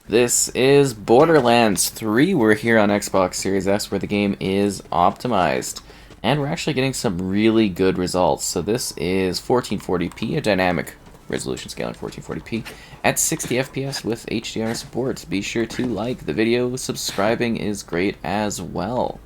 This is Borderlands 3. We're here on Xbox Series S where the game is optimized. And we're actually getting some really good results. So this is 1440p, a dynamic resolution scaling 1440p, at 60 FPS with HDR support. Be sure to like the video. Subscribing is great as well.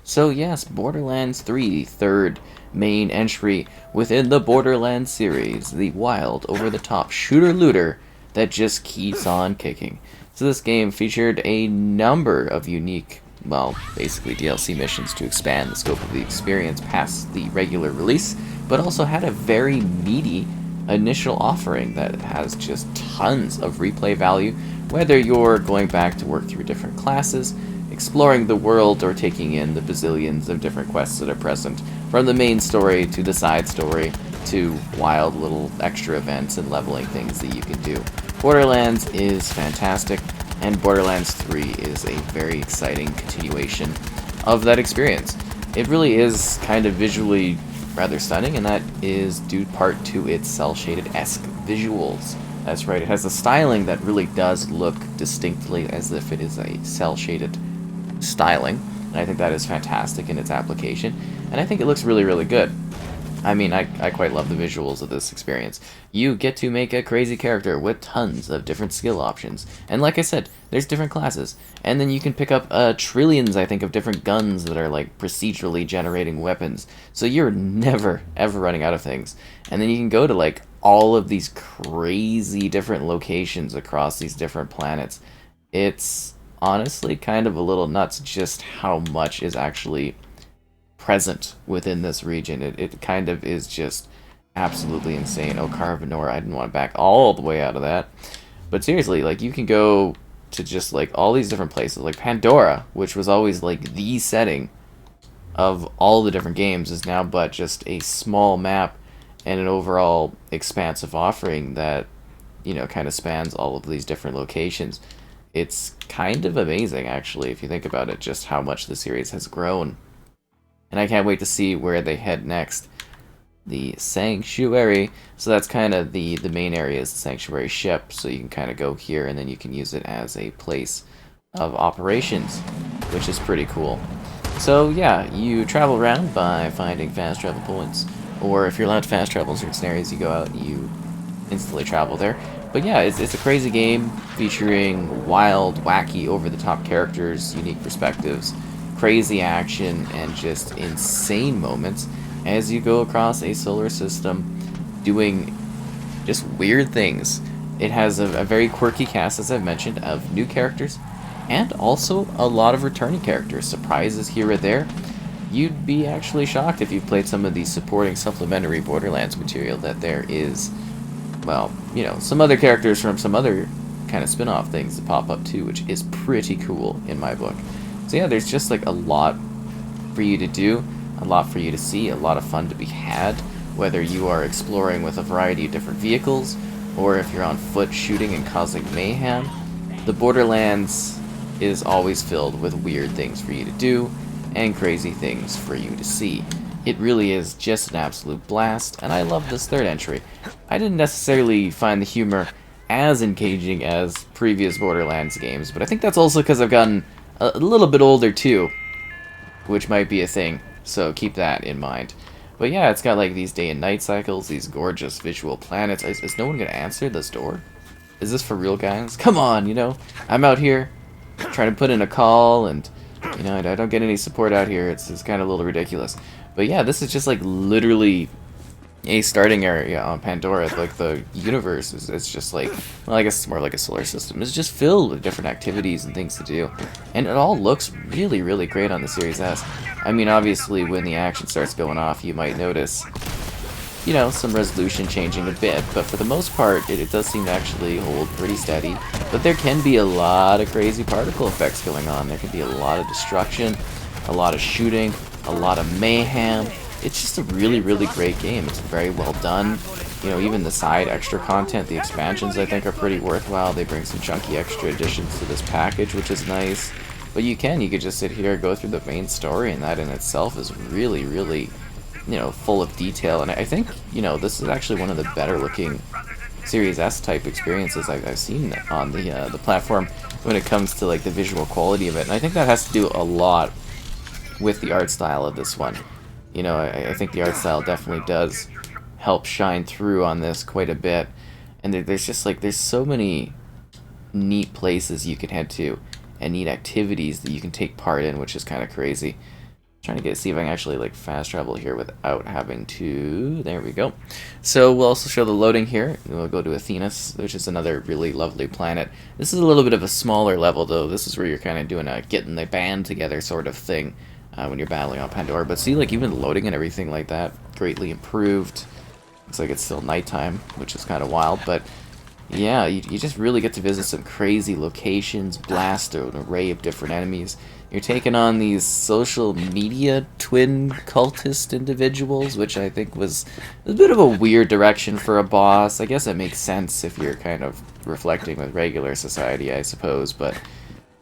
So yes, Borderlands 3, third main entry within the Borderlands series. The wild, over-the-top shooter-looter that just keeps on kicking. So this game featured a number of unique, well, basically DLC missions to expand the scope of the experience past the regular release, but also had a very meaty initial offering that has just tons of replay value, whether you're going back to work through different classes, exploring the world, or taking in the bazillions of different quests that are present, from the main story to the side story to wild little extra events and leveling things that you can do. Borderlands is fantastic, and Borderlands 3 is a very exciting continuation of that experience. It really is kind of visually rather stunning, and that is due part to its cel-shaded-esque visuals. That's right, it has a styling that really does look distinctly as if it is a cel-shaded styling, and I think that is fantastic in its application, and I think it looks really, really good. I mean, I quite love the visuals of this experience. You get to make a crazy character with tons of different skill options. And like I said, there's different classes. And then you can pick up trillions, I think, of different guns that are like procedurally generating weapons. So you're never, ever running out of things. And then you can go to like all of these crazy different locations across these different planets. It's honestly kind of a little nuts just how much is actually present within this region. It kind of is just absolutely insane. Oh, Pandora, I didn't want to back all the way out of that. But seriously, like, you can go to just, like, all these different places. Like, Pandora, which was always, like, the setting of all the different games, is now but just a small map and an overall expansive offering that, you know, kind of spans all of these different locations. It's kind of amazing, actually, if you think about it, just how much the series has grown. And I can't wait to see where they head next. The Sanctuary, so that's kind of the main area is the Sanctuary ship, so you can kind of go here and then you can use it as a place of operations, which is pretty cool. So yeah, you travel around by finding fast travel points, or if you're allowed to fast travel in certain areas, you go out and you instantly travel there. But yeah, it's a crazy game featuring wild, wacky, over-the-top characters, unique perspectives, crazy action, and just insane moments as you go across a solar system doing just weird things. It has a very quirky cast, as I've mentioned, of new characters and also a lot of returning characters. Surprises here or there. You'd be actually shocked if you've played some of the supporting supplementary Borderlands material that there is, well, you know, some other characters from some other kind of spin-off things that pop up too, which is pretty cool in my book. So yeah, there's just like a lot for you to do, a lot for you to see, a lot of fun to be had, whether you are exploring with a variety of different vehicles, or if you're on foot shooting and causing mayhem. The Borderlands is always filled with weird things for you to do, and crazy things for you to see. It really is just an absolute blast, and I love this third entry. I didn't necessarily find the humor as engaging as previous Borderlands games, but I think that's also because I've gotten a little bit older too, which might be a thing, so keep that in mind. But yeah, it's got like these day and night cycles, these gorgeous visual planets. Is no one gonna answer this door? Is this for real, guys? Come on, you know, I'm out here trying to put in a call, and you know, I don't get any support out here. It's kind of a little ridiculous. But yeah, this is just like literally a starting area on Pandora. Like, the universe is, it's just like, well, I guess it's more like a solar system. It's just filled with different activities and things to do, and it all looks really, really great on the Series S. I mean, obviously, when the action starts going off, you might notice, you know, some resolution changing a bit, but for the most part, it does seem to actually hold pretty steady. But there can be a lot of crazy particle effects going on. There can be a lot of destruction, a lot of shooting, a lot of mayhem. It's just a really, really great game. It's very well done. You know, even the side extra content, the expansions, I think are pretty worthwhile. They bring some chunky extra additions to this package, which is nice. But you could just sit here, go through the main story, and that in itself is really, really, you know, full of detail. And I think, you know, this is actually one of the better looking Series S type experiences I've seen on the platform when it comes to like the visual quality of it. And I think that has to do a lot with the art style of this one. You know, I think the art style definitely does help shine through on this quite a bit. And there's just like, there's so many neat places you can head to and neat activities that you can take part in, which is kind of crazy. Trying to see if I can actually like fast travel here without having to. There we go. So we'll also show the loading here. We'll go to Athenas, which is another really lovely planet. This is a little bit of a smaller level though. This is where you're kind of doing a getting the band together sort of thing when you're battling on Pandora. But see, like even the loading and everything like that, greatly improved. Looks like it's still nighttime, which is kind of wild, but yeah, you just really get to visit some crazy locations, blast an array of different enemies. You're taking on these social media twin cultist individuals, which I think was a bit of a weird direction for a boss. I guess it makes sense if you're kind of reflecting with regular society, I suppose, but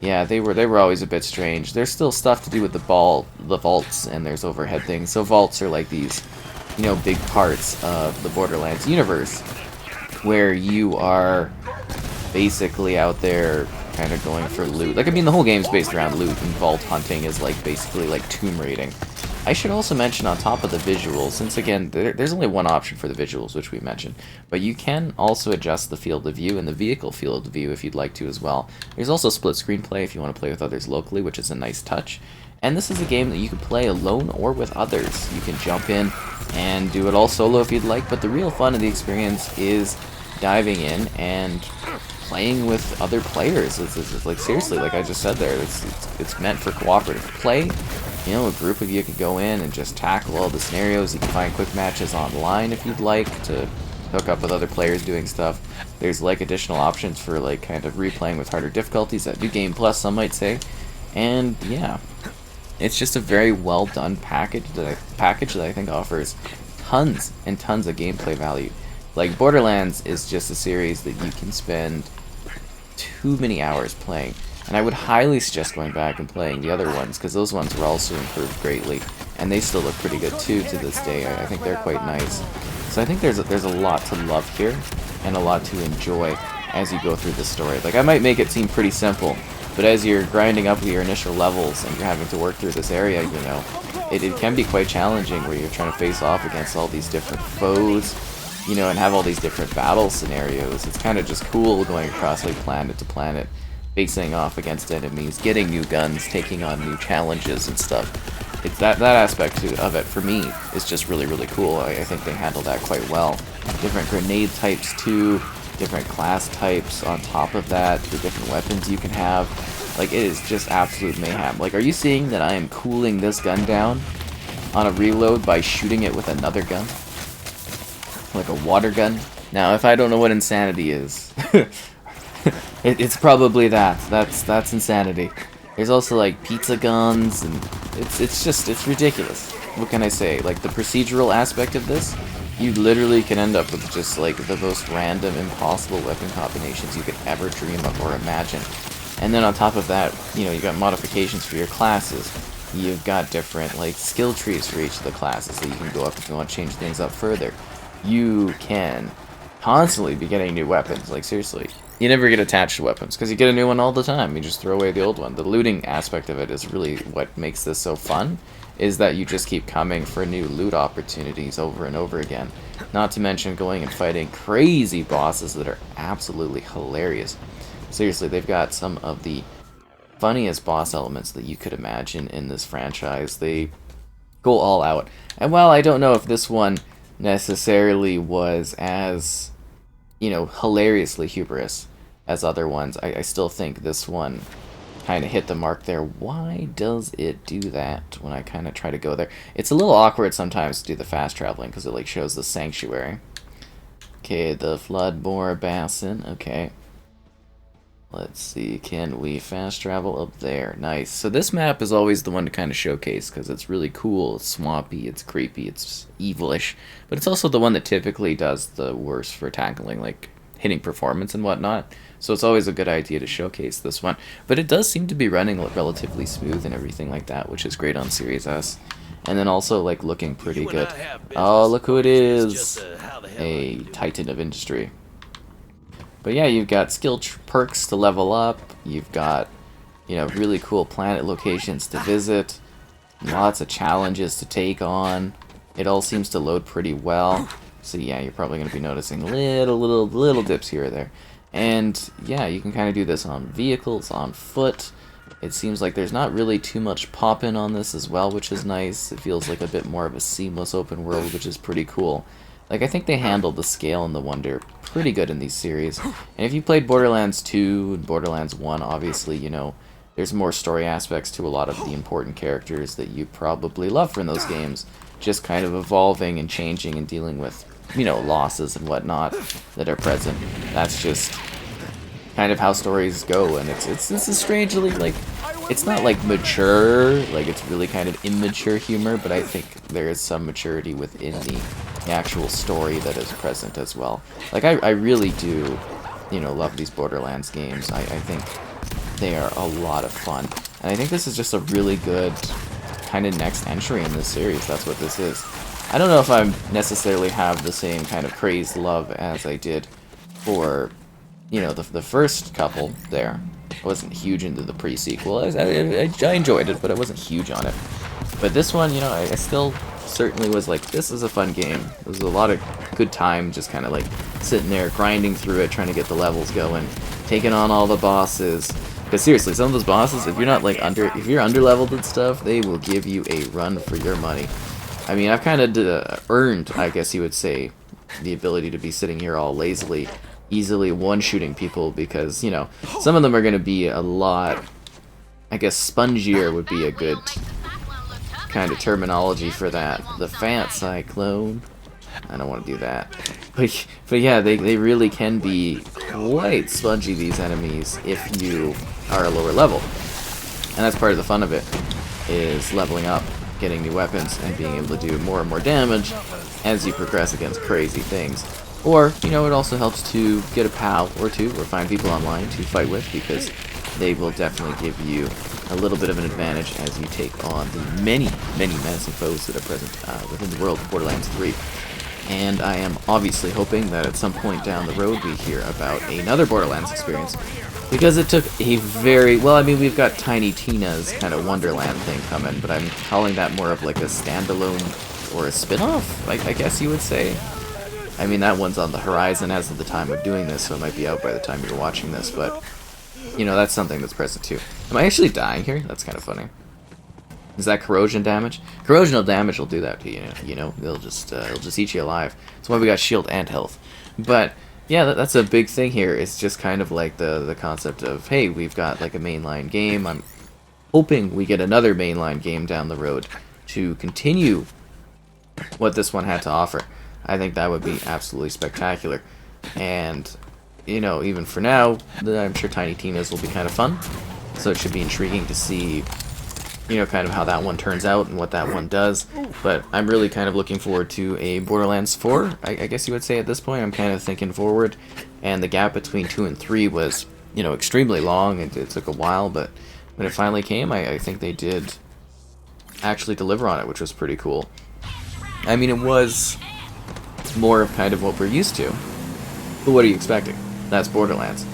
yeah, they were always a bit strange. There's still stuff to do with the vaults, and there's overhead things. So vaults are like these, you know, big parts of the Borderlands universe, where you are basically out there kind of going for loot. Like, I mean, the whole game's based around loot, and vault hunting is like basically like tomb raiding. I should also mention on top of the visuals, since again, there's only one option for the visuals, which we mentioned, but you can also adjust the field of view and the vehicle field of view if you'd like to as well. There's also split screen play if you want to play with others locally, which is a nice touch. And this is a game that you can play alone or with others. You can jump in and do it all solo if you'd like, but the real fun of the experience is diving in and playing with other players. It's like, seriously, like I just said there, it's meant for cooperative play. You know, a group of you can go in and just tackle all the scenarios. You can find quick matches online if you'd like to hook up with other players doing stuff. There's like additional options for like kind of replaying with harder difficulties, that New Game Plus, some might say. And yeah, it's just a very well done package that I think offers tons and tons of gameplay value. Like, Borderlands is just a series that you can spend too many hours playing, and I would highly suggest going back and playing the other ones, because those ones were also improved greatly, and they still look pretty good too to this day. I think they're quite nice. So I think there's a lot to love here, and a lot to enjoy as you go through the story. Like, I might make it seem pretty simple, but as you're grinding up your initial levels and you're having to work through this area, you know, it can be quite challenging, where you're trying to face off against all these different foes, you know, and have all these different battle scenarios. It's kind of just cool going across like planet to planet, facing off against enemies, getting new guns, taking on new challenges and stuff. It's that aspect of it for me is just really, really cool. I think they handle that quite well. Different grenade types too, different class types on top of that, the different weapons you can have. Like, it is just absolute mayhem. Like, are you seeing that I am cooling this gun down on a reload by shooting it with another gun? Like a water gun? Now, if I don't know what insanity is, it's probably that. That's insanity. There's also like pizza guns, and it's ridiculous. What can I say? Like, the procedural aspect of this, you literally can end up with just like the most random, impossible weapon combinations you could ever dream of or imagine. And then on top of that, you know, you got modifications for your classes. You've got different like skill trees for each of the classes that you can go up if you want to change things up further. You can constantly be getting new weapons. Like, seriously, you never get attached to weapons because you get a new one all the time. You just throw away the old one. The looting aspect of it is really what makes this so fun, is that you just keep coming for new loot opportunities over and over again. Not to mention going and fighting crazy bosses that are absolutely hilarious. Seriously, they've got some of the funniest boss elements that you could imagine in this franchise. They go all out. And while I don't know if this one necessarily was as, you know, hilariously hubris as other ones, I still think this one kind of hit the mark there. Why does it do that when I kind of try to go there? It's a little awkward sometimes to do the fast traveling because it like shows the sanctuary. Okay, the Floodbore Basin. Okay. Let's see, can we fast travel up there? Nice. So this map is always the one to kind of showcase because it's really cool, it's swampy, it's creepy, it's evilish, but it's also the one that typically does the worst for tackling, like hitting performance and whatnot. So it's always a good idea to showcase this one. But it does seem to be running relatively smooth and everything like that, which is great on Series S. And then also like looking pretty good. Oh, look who it is! A titan of industry. But yeah, you've got skill perks to level up. You've got, you know, really cool planet locations to visit. Lots of challenges to take on. It all seems to load pretty well. So yeah, you're probably going to be noticing little dips here or there. And yeah, you can kind of do this on vehicles, on foot. It seems like there's not really too much pop-in on this as well, which is nice. It feels like a bit more of a seamless open world, which is pretty cool. Like, I think they handled the scale and the wonder pretty good in these series. And if you played Borderlands 2 and Borderlands 1, obviously, you know, there's more story aspects to a lot of the important characters that you probably love from those games. Just kind of evolving and changing and dealing with, you know, losses and whatnot that are present. That's just kind of how stories go, and it's this is strangely, like, it's not like mature, like it's really kind of immature humor, but I think there is some maturity within the actual story that is present as well. Like, I really do, you know, love these Borderlands games. I think they are a lot of fun, and I think this is just a really good kind of next entry in this series. That's what this is. I don't know if I necessarily have the same kind of crazed love as I did for, you know, the first couple there. I wasn't huge into the pre-sequel. I enjoyed it, but I wasn't huge on it. But this one, you know, I still certainly was like, this is a fun game. It was a lot of good time just kind of like sitting there, grinding through it, trying to get the levels going, taking on all the bosses. Because seriously, some of those bosses, if you're not like if you're under-leveled and stuff, they will give you a run for your money. I mean, I've kind of earned, I guess you would say, the ability to be sitting here all lazily, easily one-shooting people, because, you know, some of them are going to be a lot, I guess spongier would be a good kind of terminology for that. The Fat Cyclone. I don't want to do that. But yeah, they really can be quite spongy, these enemies, if you are a lower level. And that's part of the fun of it, is leveling up, getting new weapons, and being able to do more and more damage as you progress against crazy things. Or, you know, it also helps to get a pal or two, or find people online to fight with, because they will definitely give you a little bit of an advantage as you take on the many menacing foes that are present within the world of Borderlands 3. And I am obviously hoping that at some point down the road we hear about another Borderlands experience, because it took a very, well, I mean, we've got Tiny Tina's kind of Wonderland thing coming, but I'm calling that more of like a standalone or a spin-off, I guess you would say. I mean, that one's on the horizon as of the time of doing this, so it might be out by the time you're watching this, but, you know, that's something that's present too. Am I actually dying here? That's kind of funny. Is that corrosion damage? Corrosional damage will do that to you, you know? It'll just eat you alive. That's why we got shield and health. But, yeah, that's a big thing here. It's just kind of like the concept of, hey, we've got like a mainline game. I'm hoping we get another mainline game down the road to continue what this one had to offer. I think that would be absolutely spectacular. And, you know, even for now, I'm sure Tiny Tina's will be kind of fun. So it should be intriguing to see, you know, kind of how that one turns out and what that one does. But I'm really kind of looking forward to a Borderlands 4, I guess you would say at this point. I'm kind of thinking forward. And the gap between 2 and 3 was, you know, extremely long. It took a while, but when it finally came, I think they did actually deliver on it, which was pretty cool. I mean, it was more of kind of what we're used to. But what are you expecting? That's Borderlands.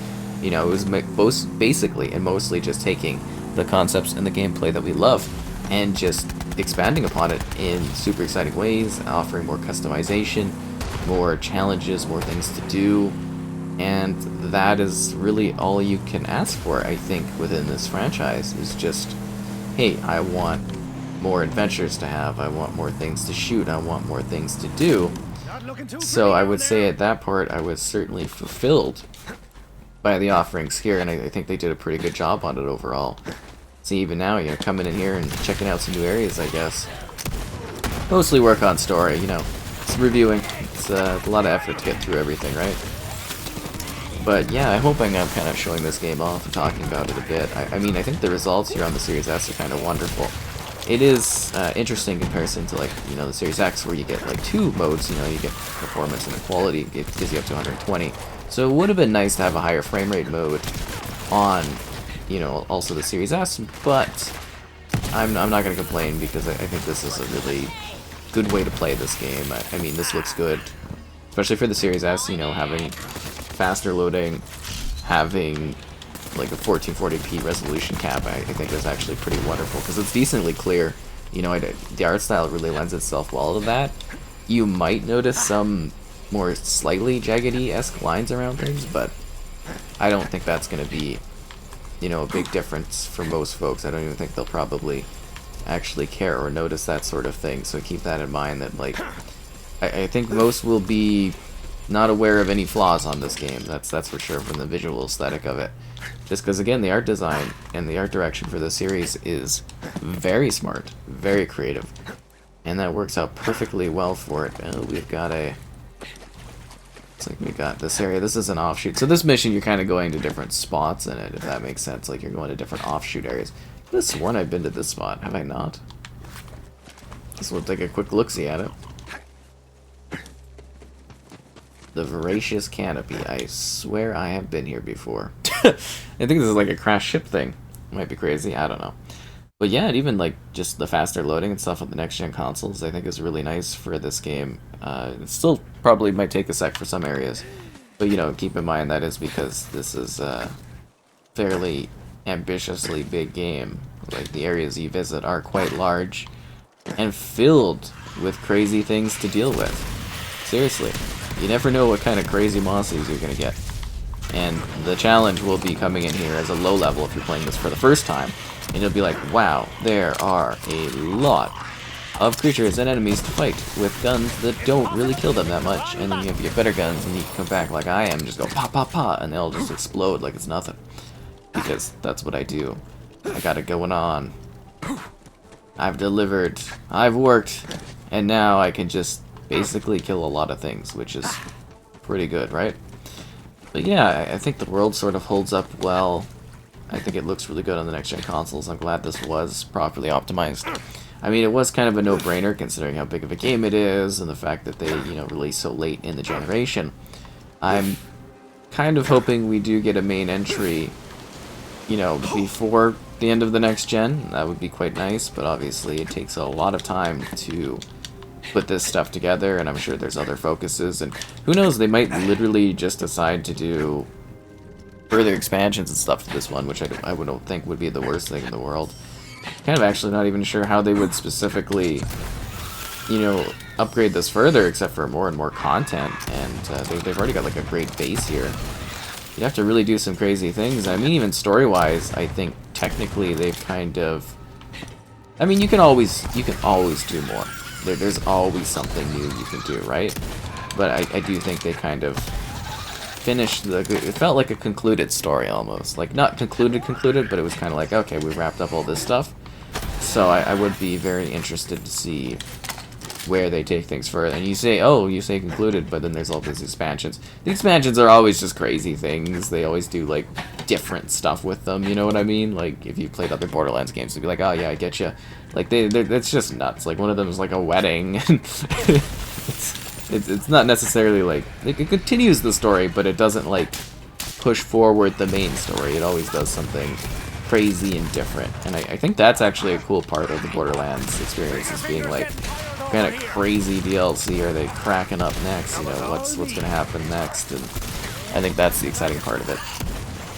You know, it was basically and mostly just taking the concepts and the gameplay that we love and just expanding upon it in super exciting ways, offering more customization, more challenges, more things to do, and that is really all you can ask for, I think, within this franchise, is just, hey, I want more adventures to have, I want more things to shoot, I want more things to do. So I would say at that part I was certainly fulfilled by the offerings here, and I think they did a pretty good job on it overall. See, even now, you know, coming in here and checking out some new areas, I guess. Mostly work on story, you know. It's reviewing. It's a lot of effort to get through everything, right? But yeah, I'm hoping I'm kind of showing this game off and talking about it a bit. I mean, I think the results here on the Series S are kind of wonderful. It is interesting in comparison to, like, you know, the Series X, where you get like 2 modes. You know, you get performance and equality. It gives you up to 120. So it would have been nice to have a higher frame rate mode on, you know, also the Series S, but I'm not going to complain, because I think this is a really good way to play this game. I mean, this looks good, especially for the Series S, you know, having faster loading, having like a 1440p resolution cap, I think is actually pretty wonderful because it's decently clear. You know, the art style really lends itself well to that. You might notice some more slightly jaggedy-esque lines around things, but I don't think that's going to be, you know, a big difference for most folks. I don't even think they'll probably actually care or notice that sort of thing, so keep that in mind that, like, I think most will be not aware of any flaws on this game, that's for sure, from the visual aesthetic of it. Just because, again, the art design and the art direction for this series is very smart, very creative, and that works out perfectly well for it. We've got a... Looks like we got this area. This is an offshoot. So this mission, you're kind of going to different spots in it, if that makes sense. Like, you're going to different offshoot areas. This one, I've been to this spot. Have I not? This will take a quick look-see at it. The Voracious Canopy. I swear I have been here before. I think this is like a crash ship thing. Might be crazy. I don't know. But yeah, and even like just the faster loading and stuff on the next-gen consoles, I think is really nice for this game. It still probably might take a sec for some areas. But, you know, keep in mind that is because this is a fairly ambitiously big game. Like, the areas you visit are quite large and filled with crazy things to deal with. Seriously. You never know what kind of crazy monsters you're going to get. And the challenge will be coming in here as a low level if you're playing this for the first time. And you'll be like, wow, there are a lot of creatures and enemies to fight with guns that don't really kill them that much. And then you have your better guns and you can come back like I am and just go pop, pop, pop, and they'll just explode like it's nothing. Because that's what I do. I got it going on. I've delivered. I've worked. And now I can just basically kill a lot of things, which is pretty good, right? But yeah, I think the world sort of holds up well. I think it looks really good on the next-gen consoles. I'm glad this was properly optimized. I mean, it was kind of a no-brainer considering how big of a game it is and the fact that they, you know, released so late in the generation. I'm kind of hoping we do get a main entry, you know, before the end of the next gen. That would be quite nice, but obviously it takes a lot of time to put this stuff together, and I'm sure there's other focuses, and who knows, they might literally just decide to do further expansions and stuff to this one, which I don't think would be the worst thing in the world. Kind of actually not even sure how they would specifically, you know, upgrade this further, except for more and more content, and they've already got like a great base here. You'd have to really do some crazy things. I mean, even story-wise, I think technically they've kind of... I mean, you can always do more. There's always something new you can do, right? But I do think they kind of finished it felt like a concluded story almost. Like, not concluded, but it was kind of like, okay, we wrapped up all this stuff. So I would be very interested to see where they take things further. And you say concluded, but then there's all these expansions. The expansions are always just crazy things. They always do, like, different stuff with them, you know what I mean? Like, if you played other Borderlands games, they'd be like, oh yeah, I get you. Like, it's just nuts. Like, one of them is like a wedding. It's not necessarily, like, it continues the story, but it doesn't, like, push forward the main story. It always does something crazy and different. And I think that's actually a cool part of the Borderlands experience, is being, like, kind of crazy DLC. Are they cracking up next? You know, what's gonna happen next? And I think that's the exciting part of it.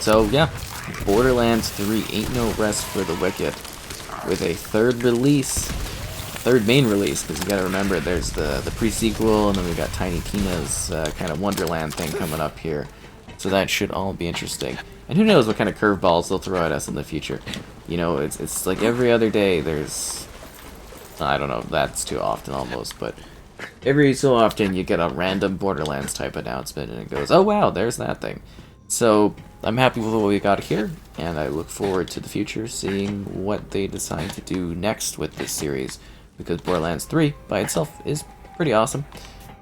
So yeah, Borderlands 3 ain't no rest for the wicked, with a third main release, because you gotta remember there's the pre-sequel, and then we got Tiny Tina's kind of Wonderland thing coming up here. So that should all be interesting. And who knows what kind of curveballs they'll throw at us in the future. You know, it's like every other day there's... I don't know if that's too often almost, but every so often you get a random Borderlands type announcement and it goes, oh wow, there's that thing. So I'm happy with what we got here, and I look forward to the future, seeing what they decide to do next with this series, because Borderlands 3 by itself is pretty awesome,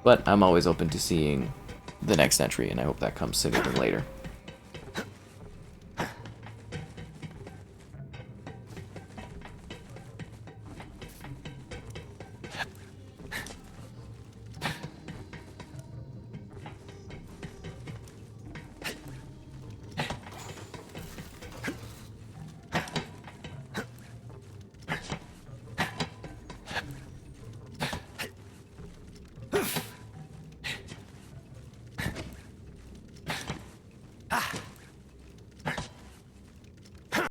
but I'm always open to seeing the next entry, and I hope that comes sooner than later.